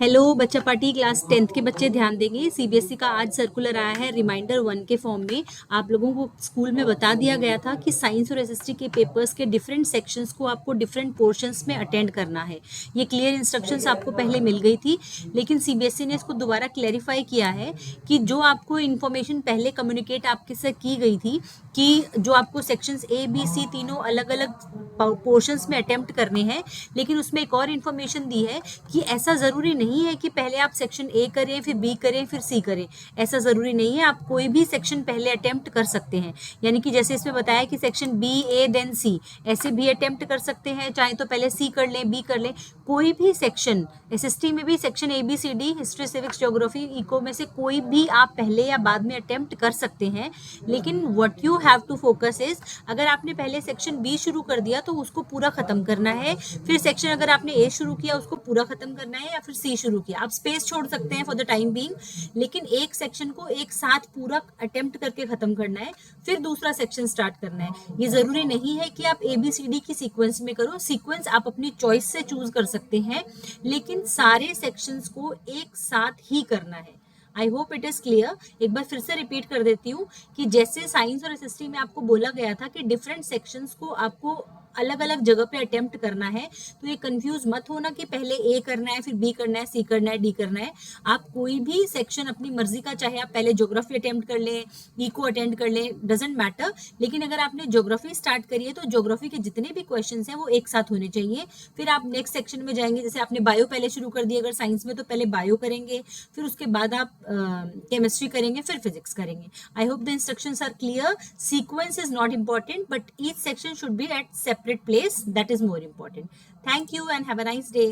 Hello बच्चा party class 10th के बच्चे ध्यान देंगे। सीबीएसई का आज सर्कुलर आया है रिमाइंडर 1 के फॉर्म में। आप लोगों को स्कूल में बता दिया गया था कि साइंस और एसएसटी के पेपर्स के डिफरेंट सेक्शंस को आपको डिफरेंट पोर्शंस में अटेंड करना है। ये क्लियर इंस्ट्रक्शंस आपको पहले मिल गई थी, लेकिन सीबीएसई ने इसको दोबारा क्लैरिफाई किया है कि जो आपको इन्फॉर्मेशन पहले कम्युनिकेट आपके से की गई थी कि जो आपको सेक्शंस ए बी सी तीनों अलग अलग पोर्शंस में अटेम्प्ट करने हैं, लेकिन उसमें एक और इन्फॉर्मेशन दी है कि ऐसा ज़रूरी नहीं है कि पहले आप सेक्शन ए करें फिर बी करें फिर सी करें। ऐसा ज़रूरी नहीं है, आप कोई भी सेक्शन पहले अटेम्प्ट कर सकते हैं। यानी कि जैसे इसमें बताया कि सेक्शन बी ए देन सी, ऐसे भी अटेम्प्ट कर सकते हैं, चाहे तो पहले सी कर लें बी कर लें। कोई भी सेक्शन एसएसटी में भी section A B C D, history civics geography eco में से कोई भी आप पहले या बाद में अटेम्प्ट कर सकते हैं। लेकिन what you have to focus is, अगर आपने पहले सेक्शन बी शुरू कर दिया तो उसको पूरा खत्म करना है, फिर सेक्शन अगर आपने ए शुरू किया उसको पूरा खत्म करना है, या फिर सी शुरू किया। आप स्पेस छोड़ सकते हैं फॉर द टाइम बीइंग, लेकिन एक सेक्शन को एक साथ पूरा अटेम्प्ट करके खत्म करना है, फिर दूसरा सेक्शन स्टार्ट करना है। ये जरूरी नहीं है कि आप ए बी सी डी की सीक्वेंस में करो, सीक्वेंस आप अपनी चॉइस से चूज कर सकते हैं, लेकिन सारे सेक्शंस को एक साथ ही करना है। I hope it is clear. एक बार फिर से रिपीट कर देती हूँ कि जैसे साइंस और एसएसटी में आपको बोला गया था कि डिफरेंट सेक्शंस को आपको अलग अलग जगह पे अटेम्प्ट करना है, तो ये कंफ्यूज मत होना कि पहले ए करना है फिर बी करना है सी करना है डी करना है। आप कोई भी सेक्शन अपनी मर्जी का, चाहे आप पहले ज्योग्राफी अटेम्प्ट कर लें, इको अटेम्प्ट कर लें, डजेंट मैटर, लेकिन अगर आपने ज्योग्राफी स्टार्ट करी है तो ज्योग्राफी के जितने भी क्वेश्चन हैं वो एक साथ होने चाहिए। फिर आप नेक्स्ट सेक्शन में जाएंगे, जैसे आपने बायो पहले शुरू कर दिया अगर साइंस में, तो पहले बायो करेंगे, फिर उसके बाद आप केमिस्ट्री करेंगे, फिर फिजिक्स करेंगे। I hope the instructions are clear. Sequence is not important, but each section should be at separate place. That is more important. Thank you and have a nice day.